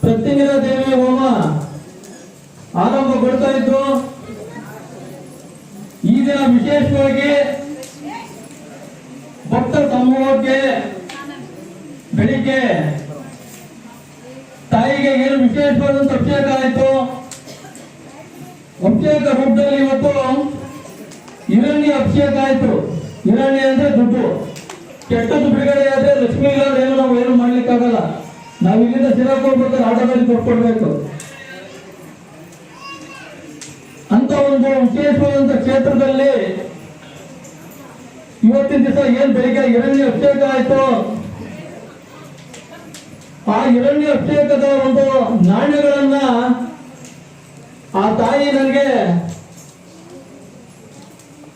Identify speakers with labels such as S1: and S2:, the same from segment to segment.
S1: ಪ್ರತ್ಯಂಗಿರಾ ದೇವಿ ಹೋಮ ಆರಂಭಗೊಳ್ತಾ ಇದ್ದು ಈ ದಿನ ವಿಶೇಷವಾಗಿ ಭಕ್ತ ಸಮೂಹಕ್ಕೆ ಬೆಳಿಗ್ಗೆ ತಾಯಿಗೆ ಏನು ವಿಶೇಷವಾದಂತ ಅಭಿಷೇಕ ಆಯಿತು. ಅಭಿಷೇಕ ರೂಪದಲ್ಲಿ ಇವತ್ತು ಹಿರಣ್ಯ ಅಭಿಷೇಕ ಆಯ್ತು. ಹಿರಣ್ಯ ಅಂದ್ರೆ ದುಡ್ಡು, ಕೆಟ್ಟದ್ದು ಬಿಡುಗಡೆ ಆದ್ರೆ ಲಕ್ಷ್ಮೀ ಇಲ್ಲದ ಏನು ನಾವು ಏನು ಮಾಡ್ಲಿಕ್ಕಾಗಲ್ಲ. ನಾವು ಇಲ್ಲಿಂದ ಸಿರಕ್ಕೆ ಹೋಗ್ಬೇಕಾದ್ರೆ ಆಟೋದಲ್ಲಿ ಕೊಟ್ಕೊಡ್ಬೇಕು. ಅಂತ ಒಂದು ವಿಶೇಷವಾದಂತ ಕ್ಷೇತ್ರದಲ್ಲಿ ಇವತ್ತಿನ ದಿವಸ ಏನ್ ಬೆಳಿಗ್ಗೆ ಹಿರಣ್ಯ ಅಭಿಷೇಕ ಆಯ್ತು. ಆ ಹಿರಣ್ಯ ಅಭಿಷೇಕದ ಒಂದು ನಾಣ್ಯಗಳನ್ನ ಆ ತಾಯಿ ನನಗೆ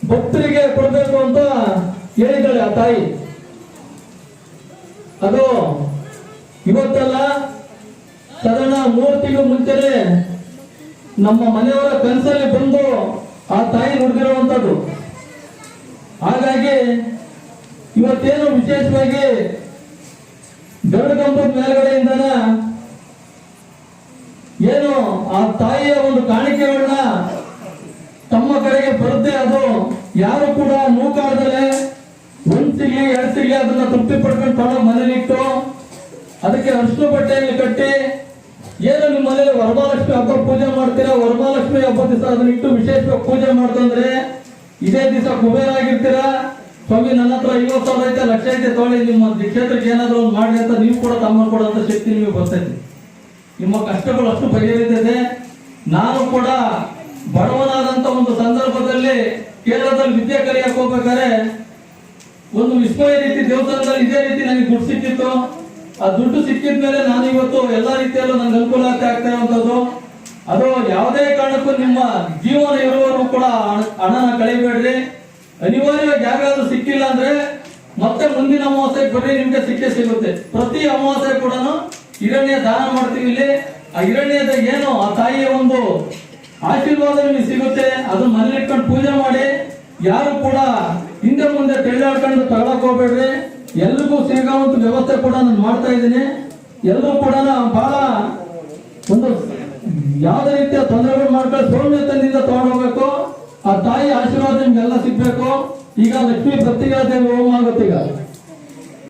S1: ಭಕ್ತರಿಗೆ ಕೊಡಬೇಕು ಅಂತ ಹೇಳಿದ್ದಾಳೆ. ಆ ತಾಯಿ ಅದು ಇವತ್ತಲ್ಲ, ಸಾಧಾರಣ 3 ತಿಂಗಳು ಮುಂಚೆನೆ ನಮ್ಮ ಮನೆಯವರ ಕನಸಲ್ಲಿ ಬಂದು ಆ ತಾಯಿ ನುಡಿದಿರುವಂತದ್ದು. ಹಾಗಾಗಿ ಇವತ್ತೇನು ವಿಶೇಷವಾಗಿ ಗರುಡಗಂಬದ ಮೇಲ್ಗಡೆಯಿಂದನ ಏನು ಆ ತಾಯಿಯ ಒಂದು ಕಾಣಿಕೆಗಳನ್ನ ತಮ್ಮ ಕಡೆಗೆ ಬರುತ್ತೆ. ಅದು ಯಾರು ಕೂಡ ನೂಕಾಡದಲೆ 1 ಸಿಗ್ಲಿ 2 ಸಿಗ್ಲಿ ಅದನ್ನ ತೃಪ್ತಿ ಪಡ್ಕೊಂಡು ತಗೊಂಡು ಮನೇಲಿಟ್ಟು ಅದಕ್ಕೆ ಅರಿಶಿನ ಬಟ್ಟೆಯಲ್ಲಿ ಕಟ್ಟಿ, ಏನು ನಿಮ್ಮ ಮನೇಲಿ ವರಮಹಾಲಕ್ಷ್ಮಿ ಹಬ್ಬ ಪೂಜೆ ಮಾಡ್ತೀರಾ, ವರಮಹಾಲಕ್ಷ್ಮಿ ಹಬ್ಬ ದಿವಸ ಅದನ್ನ ಇಟ್ಟು ವಿಶೇಷವಾಗಿ ಪೂಜೆ ಮಾಡ್ತಂದ್ರೆ ಇದೇ ದಿವಸ ಕುಬೇರ ಆಗಿರ್ತೀರಾ. ಸ್ವಾಮಿ ನನ್ನ ಹತ್ರ 50,000 ಐತೆ, ಲಕ್ಷ ಐತೆ, ತೊಗೊಳ್ಳಿ ನಿಮ್ಮ ಕ್ಷೇತ್ರಕ್ಕೆ ಏನಾದ್ರು ಒಂದು ಮಾಡಿ ಅಂತ ನೀವು ಕೂಡ ತಮ್ಮ ಕೊಡುವಂತ ಶಕ್ತಿ ನಿಮಗೆ ಬರ್ತೈತಿ. ನಿಮ್ಮ ಕಷ್ಟಗಳು ಅಷ್ಟು ಬಗೆಹರಿತದೆ. ನಾನು ಕೂಡ ಬಡವನಾದಂತ ಒಂದು ಸಂದರ್ಭದಲ್ಲಿ ಕೇರಳದಲ್ಲಿ ವಿದ್ಯೆ ಕಲಿಯಕ್ಕೆ ಹೋಗ್ಬೇಕಾದ್ರೆ ಒಂದು ವಿಸ್ಮಯ ರೀತಿ ದೇವಸ್ಥಾನದಲ್ಲಿ ಇದೇ ರೀತಿ ನನಗೆ ದುಡ್ಡು ಸಿಕ್ಕಿತ್ತು. ಆ ದುಡ್ಡು ಸಿಕ್ಕಿದ ಮೇಲೆ ನಾನು ಇವತ್ತು ಎಲ್ಲಾ ರೀತಿಯಲ್ಲೂ ನನಗೆ ಅನುಕೂಲತೆ ಆಗ್ತಾ ಇರುವಂತದ್ದು. ಅದು ಯಾವುದೇ ಕಾರಣಕ್ಕೂ ನಿಮ್ಮ ಜೀವನ ಇರುವವರು ಕೂಡ ಹಣನ ಕಳಿಬೇಡ್ರಿ. ಅನಿವಾರ್ಯವಾಗಿ ಯಾವ್ಯಾದ್ರು ಸಿಕ್ಕಿಲ್ಲ ಅಂದ್ರೆ ಮತ್ತೆ ಮುಂದಿನ ಅಮಾವಾಸ್ಯೆಗೆ ಬರ್ರಿ, ನಿಮ್ಗೆ ಸಿಕ್ಕೇ ಸಿಗುತ್ತೆ. ಪ್ರತಿ ಅಮಾವಾಸ್ಯೆ ಕೂಡ ಹಿರಣ್ಯ ದಾನ ಮಾಡ್ತೀವಿ ಇಲ್ಲಿ. ಆ ಹಿರಣ್ಯದ ಏನು ಆ ತಾಯಿಯ ಒಂದು ಆಶೀರ್ವಾದ ನಿಮಗೆ ಸಿಗುತ್ತೆ. ಅದನ್ನ ಮನೇಲಿ ಇಟ್ಕೊಂಡು ಪೂಜೆ ಮಾಡಿ. ಯಾರು ಕೂಡ ಹಿಂದೆ ಮುಂದೆ ತೆಳ್ಳಾಡ್ಕೊಂಡು ತಗೊಳಕ್ ಹೋಗ್ಬೇಡ್ರಿ. ಎಲ್ರಿಗೂ ಸಿಗುವಂತ ವ್ಯವಸ್ಥೆ ಕೂಡ ನಾನು ಮಾಡ್ತಾ ಇದ್ದೀನಿ. ಎಲ್ಲರೂ ಕೂಡ ಬಹಳ ಒಂದು ಯಾವುದೇ ರೀತಿಯ ತೊಂದರೆಗಳು ಮಾಡ್ಕೊಂಡು ಸೌಮ್ಯತೆಯಿಂದ ತಗೊಂಡು ಹೋಗ್ಬೇಕು. ಆ ತಾಯಿ ಆಶೀರ್ವಾದ ನಿಮ್ಗೆಲ್ಲ ಸಿಗ್ಬೇಕು. ಈಗ ಲಕ್ಷ್ಮೀ ಪ್ರತ್ಯಂಗಿರಾ ದೇವಿ ಹೋಮ ಆಗುತ್ತೆ. ಈಗ